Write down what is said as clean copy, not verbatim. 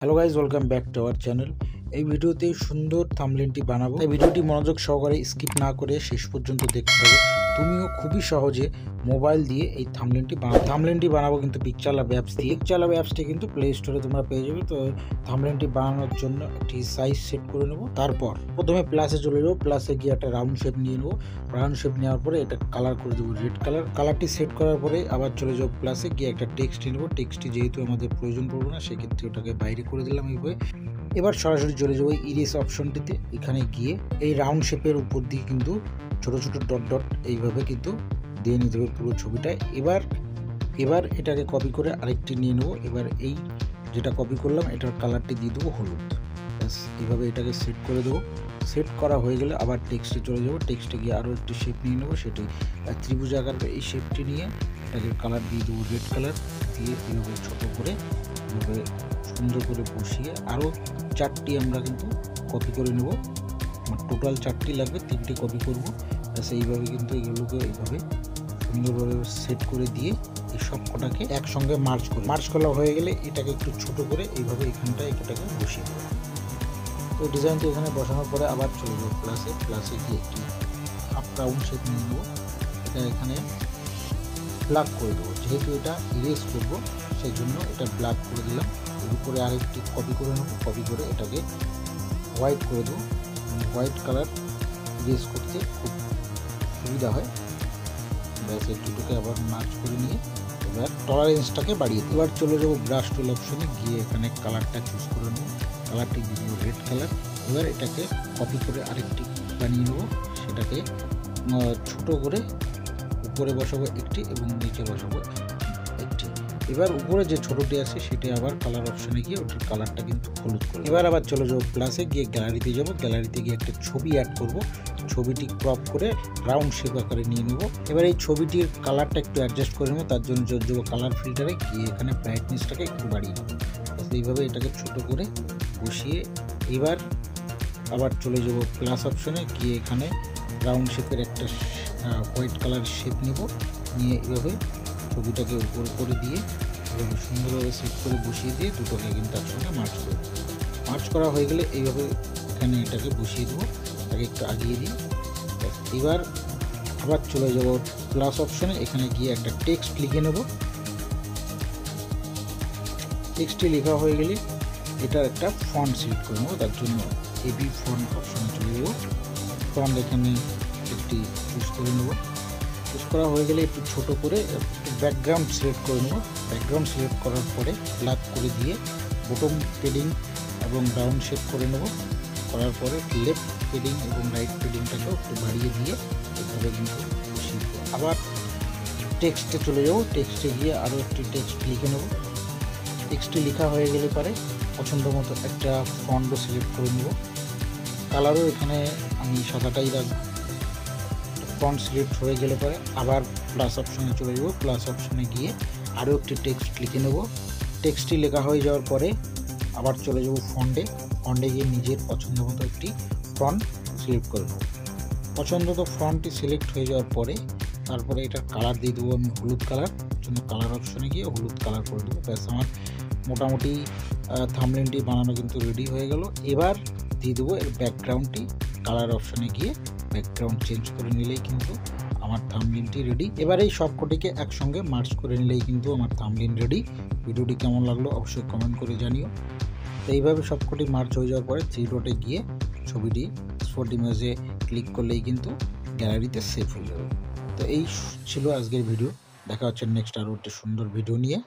Hello guys, welcome back to our channel. এই ভিডিওতে সুন্দর থাম্বনেলটি বানাবো। এই ভিডিওটি মনোযোগ সহকারে স্কিপ না করে শেষ পর্যন্ত দেখতে হবে। তুমিও খুবই সহজে মোবাইল দিয়ে এই থাম্বনেলটি বানাবো কিন্তু পিকচার ল্যাব অ্যাপস দিয়ে। পিকচার ল্যাব অ্যাপসটি কিন্তু প্লে স্টোরে তোমরা পেয়ে যাবে। তো থাম্বনেলটি বানানোর জন্য একটি সাইজ সেট করে নেবো। তারপর প্রথমে প্লাসে চলে যাবো। প্লাসে গিয়ে একটা রাউন্ড শেপ নিয়ে নেবো। রাউন্ড শেপ নেওয়ার পরে এটা কালার করে দেবো রেড কালার। কালারটি সেট করার পরে আবার চলে যাবো প্লাসে গিয়ে একটা টেক্সট নিয়ে নেবো। টেক্সটটি যেহেতু আমাদের প্রয়োজন পড়বে না, সেক্ষেত্রে ওটাকে বাইরে করে দিলাম এইভাবে। এবার সরাসরি চলে যাবো ইরেজ অপশনটিতে। এখানে গিয়ে এই রাউন্ড শেপের উপর দিয়ে কিন্তু ছোট ছোট ডট ডট এইভাবে কিন্তু দিয়ে নিতে হবে পুরো ছবিটায়। এবার এটাকে কপি করে আরেকটি নিয়ে নেবো। এবার এই যেটা কপি করলাম এটার কালারটি দিয়ে দেবো হলুদ। ব্যাস এইভাবে এটাকে সেট করে দেবো। সেট করা হয়ে গেলে আবার টেক্সটে চলে যাবো। টেক্সটে গিয়ে আরও একটি শেপ নিয়ে নেবো। সেটি ত্রিভুজ আকার এই শেপটি নিয়ে এটাকে কালার দিয়ে দেবো রেড কালার দিয়ে। এইভাবে ছোটো করে এইভাবে সুন্দর করে বসিয়ে আরও 4টি আমরা কিন্তু কপি করে নেব। আমার টোটাল 4টি লাগবে, 3টে কপি করবো। সেইভাবে কিন্তু এগুলোকে এইভাবে সুন্দরভাবে সেট করে দিয়ে এই সব কটাকে একসঙ্গে মার্চ করা হয়ে গেলে এটাকে একটু ছোট করে এইভাবে এখানটায় এটাকে বসিয়ে দেবো। তো ডিজাইনটি এখানে বসানোর পরে আবার চলে যাবো প্লাসে গিয়ে একটি হাফ রাউন্ড শেপ নিয়ে নেবো। এটা এখানে ব্ল্যাক করে দেবো। যেহেতু এটা ইরেজ করবো সেই জন্য এটা ব্ল্যাক করে দিলাম। এর উপরে আরেকটি কপি করে নেবো। কপি করে এটাকে হোয়াইট করে দেবো। হোয়াইট কালার ইরেজ করতে খুব সুবিধা হয়। ব্যাস এই দুটোকে আবার মার্চ করে নিয়ে এবার টলারেন্সটাকে বাড়িয়ে দেবো। এবার চলে যাবো ব্রাশ টুল অপশনে গিয়ে এখানে কালারটা চুজ করে নেবো। কালারটি দিয়ে দেবো রেড কালার। এবার এটাকে কপি করে আরেকটি বানিয়ে নেবো। সেটাকে ছোট করে উপরে বসাবো একটি এবং নিচে বসাবো একটি। এবার উপরে যে ছোটটি আছে সেটা আবার কালার অপশনে গিয়ে ওটার কালারটা কিন্তু হলুদ করে। এবার আবার চলে যাবো প্লাসে গিয়ে গ্যালারিতে যাবো। গ্যালারিতে গিয়ে একটা ছবি অ্যাড করব। ছবিটি ক্রপ করে রাউন্ড শেপ আকারে নিয়ে নেবো। এবার এই ছবিটির কালারটা একটু অ্যাডজাস্ট করে নেবো। তার জন্য চলে যাবো কালার ফিল্টারে গিয়ে এখানে ব্রাইটনেসটাকে একটু বাড়িয়ে নেবো। এইভাবে এটাকে ছোট করে বসিয়ে এবার আবার চলে যাবো প্লাস অপশনে গিয়ে এখানে রাউন্ড শেপের একটা হোয়াইট কালার শেপ নেব। নিয়ে এইভাবে ছবিটাকে উপর করে দিয়ে এভাবে সুন্দরভাবে সেট করে বসিয়ে দিয়ে দুটোকে কিন্তু একসঙ্গে মার্চ করা হয়ে গেলে এইভাবে এখানে এটাকে বসিয়ে দেবো। এটাকে একটু আগিয়ে দিই। এবার আবার চলে যাব প্লাস অপশনে। এখানে গিয়ে একটা টেক্সট লিখে নেব। টেক্সটটি লেখা হয়ে গেলে এটার একটা ফন্ট সিলেক্ট করে নেবো। তার জন্য এবি ফন্ট অপশনে চলে যাব। ফন্ট এখানে একটি চুজ করে নেব। চুজ করা হয়ে গেলে একটু ছোট করে একটু ব্যাকগ্রাউন্ড সিলেক্ট করে নেব। ব্যাকগ্রাউন্ড সিলেক্ট করার পরে ব্ল্যাক করে দিয়ে বটম পেডিং এবং রাউন্ড শেপ করে নেব। করার পরে লেফট পেডিং এবং রাইট পেডিংটাকেও একটু বাড়িয়ে দিয়ে এভাবে কিন্তু বসিয়ে দেবো। আবার টেক্সটে চলে যাব। টেক্সটে গিয়ে আরও একটি টেক্সট লিখে নেব। টেক্সটটি লেখা হয়ে গেলে পরে পছন্দ মতো একটা ফন্টও সিলেক্ট করে নেব। কালারও এখানে আমি সাদাটাই রাখবো। ফন্ট সিলেক্ট হয়ে গেলে পরে আবার প্লাস অপশনে চলে যাব। প্লাস অপশনে গিয়ে আরও একটি টেক্সট লিখে নেব। টেক্সটটি লেখা হয়ে যাওয়ার পরে আবার চলে যাব ফন্টে গিয়ে নিজের পছন্দ মতো একটি ফন্ট সিলেক্ট করে নেব। পছন্দ তো ফন্টটি সিলেক্ট হয়ে যাওয়ার পরে তারপরে এটার কালার দিয়ে দেবো আমি হলুদ কালার। জন্য কালার অপশনে গিয়ে হলুদ কালার করে দেবো। ব্যাস আমার মোটামুটি থাম্বনেলটি বানানো কিন্তু রেডি হয়ে গেল। এবার দিয়ে দেবো এর ব্যাকগ্রাউন্ডটি। কালার অপশনে গিয়ে ব্যাকগ্রাউন্ড চেঞ্জ করে নিলেই কিন্তু আমার থাম্বনেলটি রেডি। এবার এই সবকটিকে একসঙ্গে মার্চ করে নিলেই কিন্তু আমার থাম্বনেল রেডি। ভিডিওটি কেমন লাগলো অবশ্যই কমেন্ট করে জানিও। তো এইভাবে সবকটি মার্চ হয়ে যাওয়ার পরে 3 ডটে গিয়ে ছবিটি এক্সপোর্ট ইমেজে ক্লিক করলেই কিন্তু গ্যালারিতে সেভ হয়ে যাবে। তো এই ছিল আজকের ভিডিও। দেখা হচ্ছে নেক্সট আরও একটা সুন্দর ভিডিও নিয়ে।